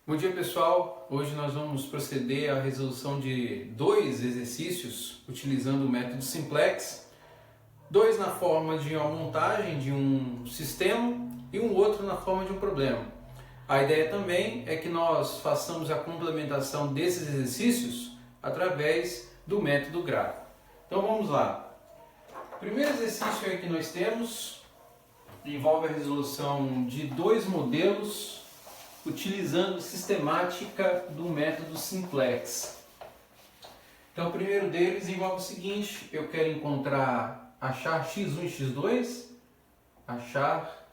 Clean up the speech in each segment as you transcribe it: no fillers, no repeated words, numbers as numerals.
Bom dia, pessoal! Hoje nós vamos proceder à resolução de dois exercícios utilizando o método simplex, dois na forma de uma montagem de um sistema e um outro na forma de um problema. A ideia também é que nós façamos a complementação desses exercícios através do método gráfico. Então vamos lá. O primeiro exercício aí que nós temos envolve a resolução de dois modelos utilizando sistemática do método simplex. Então o primeiro deles envolve o seguinte: eu quero achar x1 e x2, achar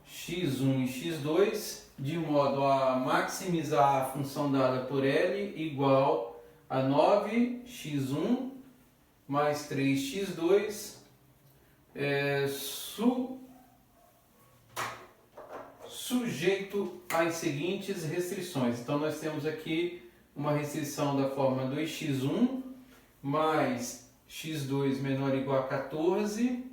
x1 e x2 de modo a maximizar a função dada por L igual a 9x1 mais 3x2 sujeito às seguintes restrições. Então nós temos aqui uma restrição da forma 2x1 mais x2 menor ou igual a 14,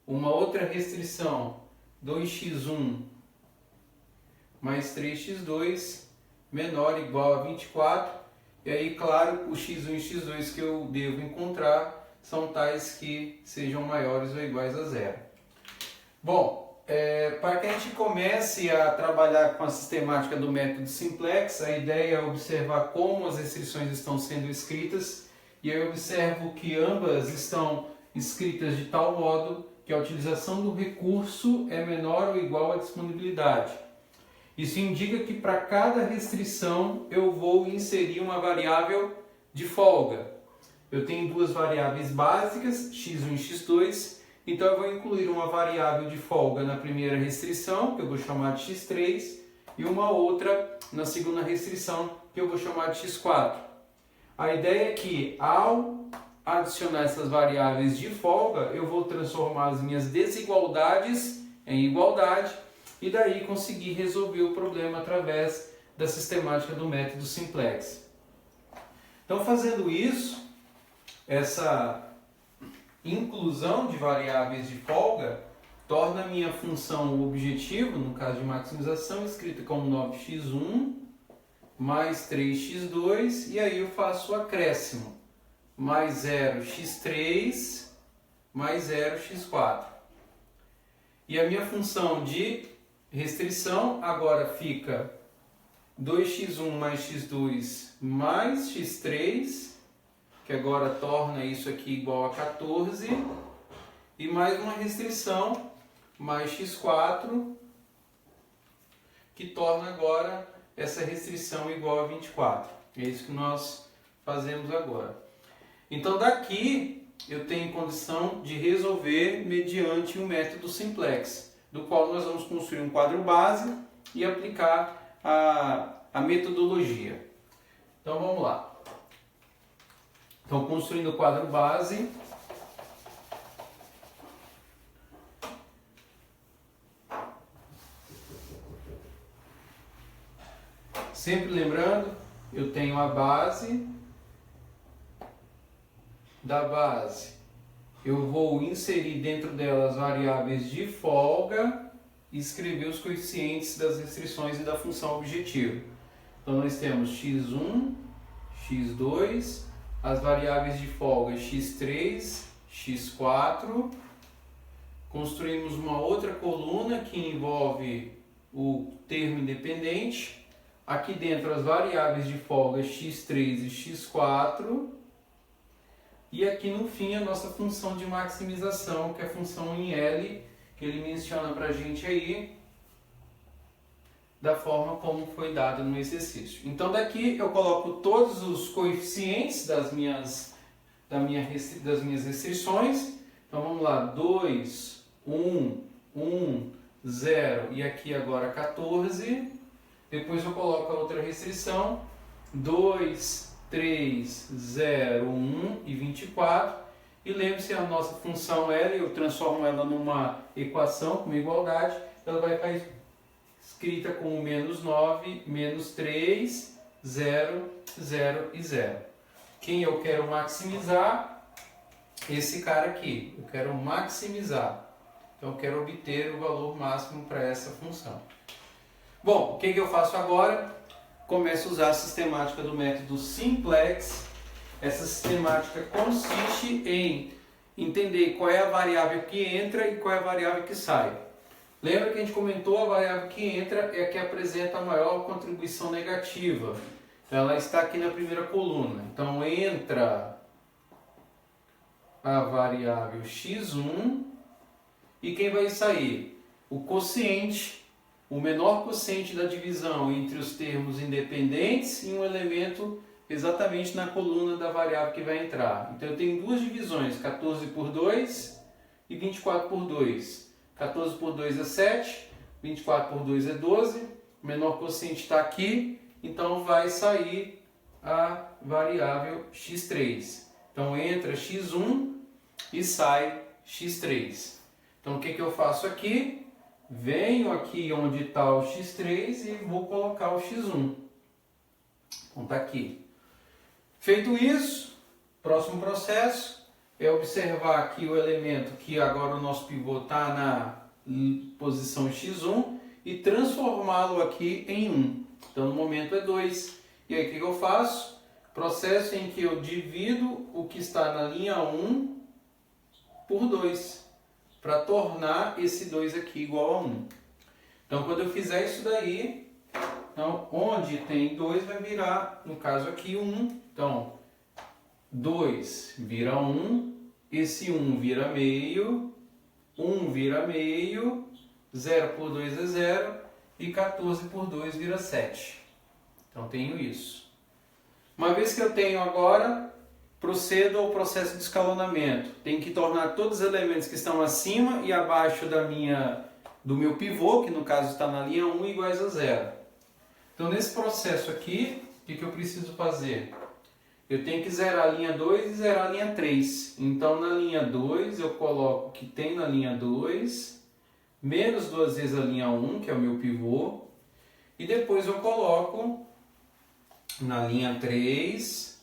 uma outra restrição 2x1 mais 3x2 menor ou igual a 24, e aí claro, o x1 e x2 que eu devo encontrar são tais que sejam maiores ou iguais a zero. Bom, para que a gente comece a trabalhar com a sistemática do método simplex, a ideia é observar como as restrições estão sendo escritas, e eu observo que ambas estão escritas de tal modo que a utilização do recurso é menor ou igual à disponibilidade. Isso indica que para cada restrição eu vou inserir uma variável de folga. Eu tenho duas variáveis básicas, x1 e x2, então eu vou incluir uma variável de folga na primeira restrição, que eu vou chamar de x3, e uma outra na segunda restrição, que eu vou chamar de x4. A ideia é que, ao adicionar essas variáveis de folga, eu vou transformar as minhas desigualdades em igualdade, e daí conseguir resolver o problema através da sistemática do método simplex. Então, fazendo isso, essa inclusão de variáveis de folga torna a minha função objetivo, no caso de maximização, escrita como 9x1 mais 3x2, e aí eu faço o acréscimo, mais 0x3 mais 0x4. E a minha função de restrição agora fica 2x1 mais x2 mais x3, que agora torna isso aqui igual a 14, e mais uma restrição, mais x4, que torna agora essa restrição igual a 24. É isso que nós fazemos agora. Então daqui eu tenho condição de resolver mediante o método simplex, do qual nós vamos construir um quadro base e aplicar a metodologia. Então vamos lá. Então, construindo o quadro base, sempre lembrando, eu tenho a base, da base eu vou inserir dentro dela as variáveis de folga e escrever os coeficientes das restrições e da função objetivo. Então nós temos x1, x2, as variáveis de folga x3, x4, construímos uma outra coluna que envolve o termo independente, aqui dentro as variáveis de folga x3 e x4, e aqui no fim a nossa função de maximização, que é a função em L, que ele menciona para a gente aí, da forma como foi dada no exercício. Então daqui eu coloco todos os coeficientes das minhas restrições. Então vamos lá, 2, 1, 1, 0 e aqui agora 14. Depois eu coloco a outra restrição, 2, 3, 0, 1 e 24. E lembre-se, a nossa função L, eu transformo ela numa equação com igualdade, ela vai ficar escrita como menos 9, menos 3, 0, 0 e 0. Quem eu quero maximizar? Esse cara aqui. Eu quero maximizar. Então eu quero obter o valor máximo para essa função. Bom, o que eu faço agora? Começo a usar a sistemática do método simplex. Essa sistemática consiste em entender qual é a variável que entra e qual é a variável que sai. Lembra que a gente comentou, a variável que entra é a que apresenta a maior contribuição negativa. Ela está aqui na primeira coluna. Então entra a variável x1 e quem vai sair? O quociente, o menor quociente da divisão entre os termos independentes e um elemento exatamente na coluna da variável que vai entrar. Então eu tenho duas divisões, 14 por 2 e 24 por 2. 14 por 2 é 7, 24 por 2 é 12, o menor quociente está aqui, então vai sair a variável x3. Então entra x1 e sai x3. Então o que eu faço aqui? Venho aqui onde está o x3 e vou colocar o x1. Então está aqui. Feito isso, próximo processo é observar aqui o elemento que agora o nosso pivô está na posição x1 e transformá-lo aqui em 1. Então no momento é 2. E aí o que eu faço? Processo em que eu divido o que está na linha 1 por 2, para tornar esse 2 aqui igual a 1. Então quando eu fizer isso daí, então, onde tem 2 vai virar, no caso aqui, 1. Então 2 vira 1, esse 1 vira meio, 1 vira meio, 0 por 2 é 0 e 14 por 2 vira 7. Então tenho isso. Uma vez que eu tenho agora, procedo ao processo de escalonamento. Tenho que tornar todos os elementos que estão acima e abaixo do meu pivô, que no caso está na linha 1, iguais a 0. Então nesse processo aqui, o que eu preciso fazer? Eu tenho que zerar a linha 2 e zerar a linha 3. Então, na linha 2, eu coloco o que tem na linha 2, menos 2 vezes a linha 1, que é o meu pivô, e depois eu coloco na linha 3,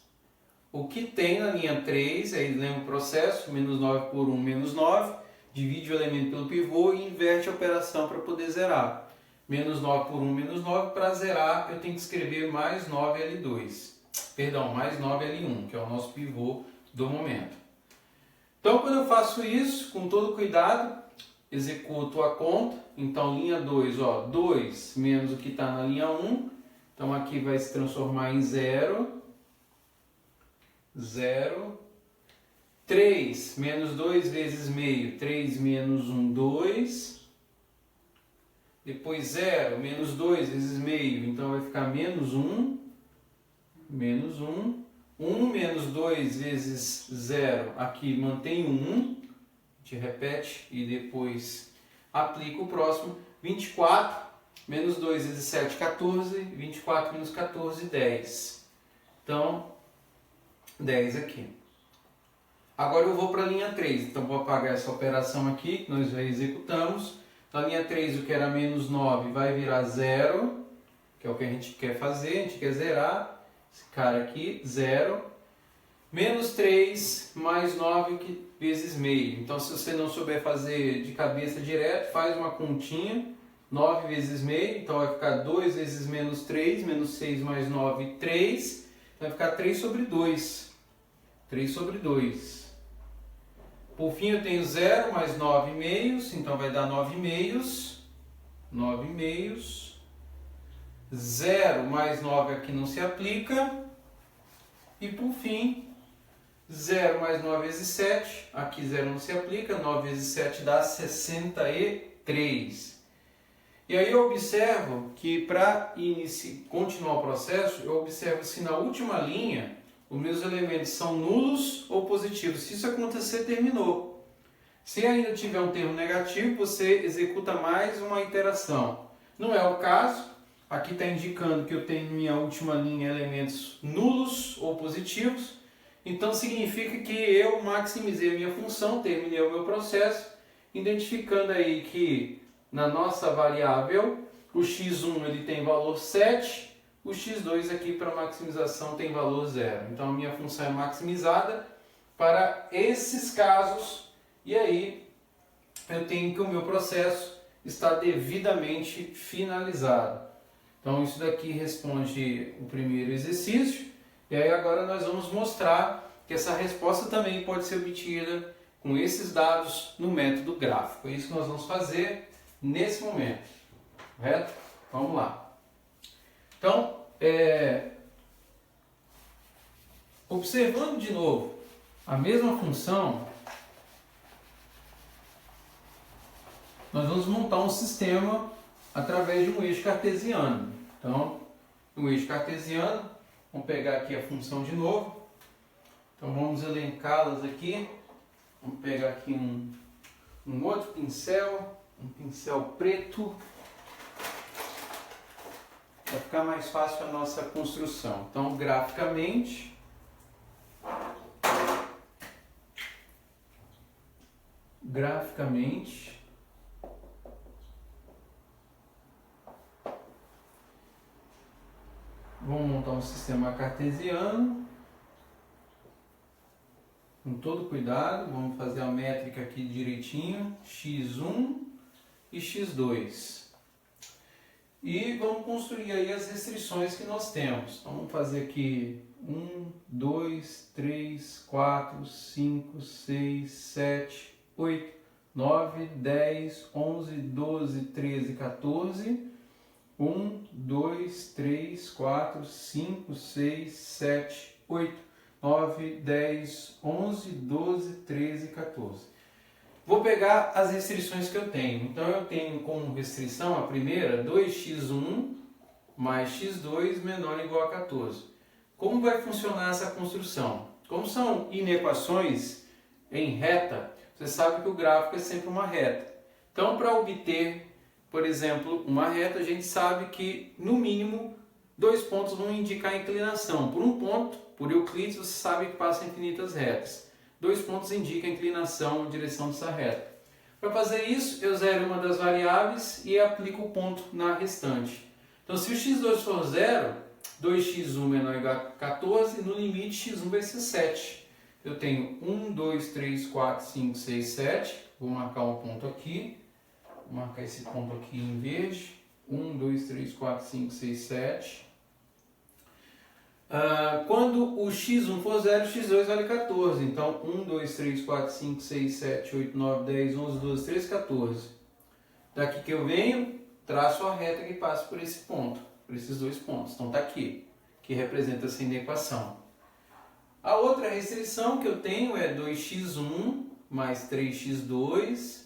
o que tem na linha 3, aí lembra o processo, menos 9 por 1, menos 9, divide o elemento pelo pivô e inverte a operação para poder zerar. Menos 9 por 1, menos 9, para zerar eu tenho que escrever mais 9L2. Perdão, mais 9L1, que é o nosso pivô do momento. Então, quando eu faço isso, com todo cuidado, executo a conta. Então, linha 2, 2 menos o que está na linha 1. Então, aqui vai se transformar em 0. 0. 3 menos 2 vezes meio, 3 menos 1, 2. Depois 0 menos 2 vezes meio, então vai ficar menos 1. Menos 1. 1 menos 2 vezes 0, aqui mantém 1. A gente repete e depois aplica o próximo. 24 menos 2 vezes 7, 14. 24 menos 14, 10. Então, 10 aqui. Agora eu vou para a linha 3. Então, vou apagar essa operação aqui, que nós já executamos. Na linha 3, o que era menos 9 vai virar 0, que é o que a gente quer fazer, a gente quer zerar. Esse cara aqui, 0. Menos 3 mais 9 vezes meio. Então, se você não souber fazer de cabeça direto, faz uma continha. 9 vezes meio, então vai ficar 2 vezes menos 3, menos 6 mais 9, 3. Vai ficar 3 sobre 2. 3 sobre 2. Por fim, eu tenho 0 mais 9 meios, então vai dar 9 meios. 9 meios. 0 mais 9 aqui não se aplica. E por fim, 0 mais 9 vezes 7. Aqui 0 não se aplica. 9 vezes 7 dá 63. E aí eu observo que para continuar o processo, eu observo se na última linha os meus elementos são nulos ou positivos. Se isso acontecer, terminou. Se ainda tiver um termo negativo, você executa mais uma iteração. Não é o caso. Aqui está indicando que eu tenho minha última linha elementos nulos ou positivos. Então significa que eu maximizei a minha função, terminei o meu processo, identificando aí que na nossa variável o x1 ele tem valor 7, o x2 aqui para maximização tem valor 0. Então a minha função é maximizada para esses casos e aí eu tenho que o meu processo está devidamente finalizado. Então isso daqui responde o primeiro exercício, e aí agora nós vamos mostrar que essa resposta também pode ser obtida com esses dados no método gráfico. É isso que nós vamos fazer nesse momento, correto? Vamos lá. Então, observando de novo a mesma função, nós vamos montar um sistema através de um eixo cartesiano. Então, no eixo cartesiano, vamos pegar aqui a função de novo. Então, vamos elencá-las aqui. Vamos pegar aqui um outro pincel, um pincel preto, para ficar mais fácil a nossa construção. Então, graficamente, vamos montar um sistema cartesiano com todo cuidado. Vamos fazer a métrica aqui direitinho, x1 e x2. E vamos construir aí as restrições que nós temos. Então vamos fazer aqui 1, 2, 3, 4, 5, 6, 7, 8, 9, 10, 11, 12, 13, 14. 1, 2, 3, 4, 5, 6, 7, 8, 9, 10, 11, 12, 13, 14. Vou pegar as restrições que eu tenho. Então eu tenho como restrição a primeira 2x1 mais x2 menor ou igual a 14. Como vai funcionar essa construção? Como são inequações em reta, você sabe que o gráfico é sempre uma reta. Então, para obter, por exemplo, uma reta, a gente sabe que, no mínimo, 2 pontos vão indicar a inclinação. Por um ponto, por Euclides, você sabe que passa infinitas retas. 2 pontos indicam a inclinação em direção dessa reta. Para fazer isso, eu zero uma das variáveis e aplico o ponto na restante. Então, se o x2 for zero, 2x1 menor ou igual a 14, no limite x1 vai ser 7. Eu tenho 1, 2, 3, 4, 5, 6, 7. Vou marcar um ponto aqui. Vou marcar esse ponto aqui em verde. 1, 2, 3, 4, 5, 6, 7. Quando o x1 for 0, o x2 vale 14. Então, 1, 2, 3, 4, 5, 6, 7, 8, 9, 10, 11, 12, 13, 14. Daqui que eu venho, traço a reta que passa por esse ponto, por esses 2 pontos. Então, está aqui, que representa essa inequação. A outra restrição que eu tenho é 2x1 mais 3x2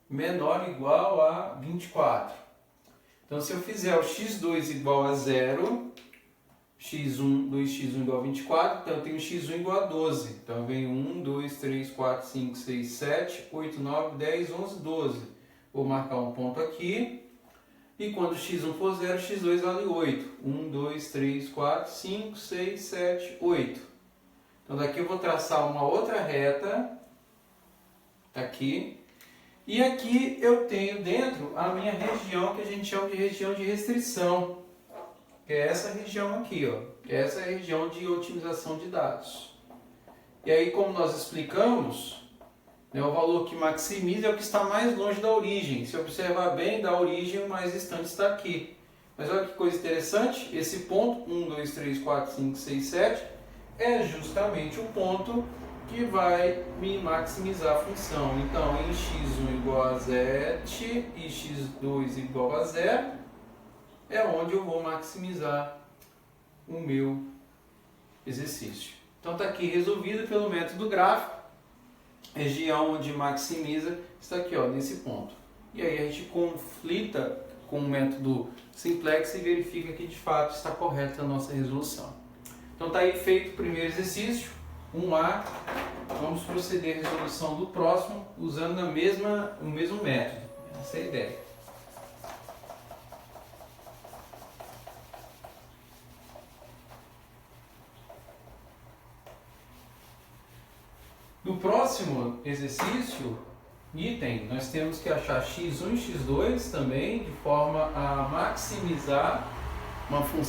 menor ou igual a 24. Então, se eu fizer o x2 igual a 0, x1, 2x1 igual a 24, então eu tenho x1 igual a 12. Então, eu venho 1, 2, 3, 4, 5, 6, 7, 8, 9, 10, 11, 12. Vou marcar um ponto aqui. E quando x1 for 0, x2 vale 8. 1, 2, 3, 4, 5, 6, 7, 8. Então, daqui eu vou traçar uma outra reta. Aqui. E aqui eu tenho dentro a minha região que a gente chama de região de restrição. Que é essa região aqui, ó. Essa é a região de otimização de dados. E aí, como nós explicamos, né, o valor que maximiza é o que está mais longe da origem. Se observar bem, da origem o mais distante está aqui. Mas olha que coisa interessante, esse ponto, 1, 2, 3, 4, 5, 6, 7, é justamente o ponto que vai me maximizar a função. Então, em x1 igual a 7 e x2 igual a 0, é onde eu vou maximizar o meu exercício. Então está aqui resolvido pelo método gráfico. A região onde maximiza está aqui, ó, nesse ponto. E aí a gente conflita com o método simplex e verifica que de fato está correta a nossa resolução. Então está aí feito o primeiro exercício, 1A. Vamos proceder à resolução do próximo usando o mesmo método. Essa é a ideia. No próximo exercício, item, nós temos que achar x1 e x2 também, de forma a maximizar uma função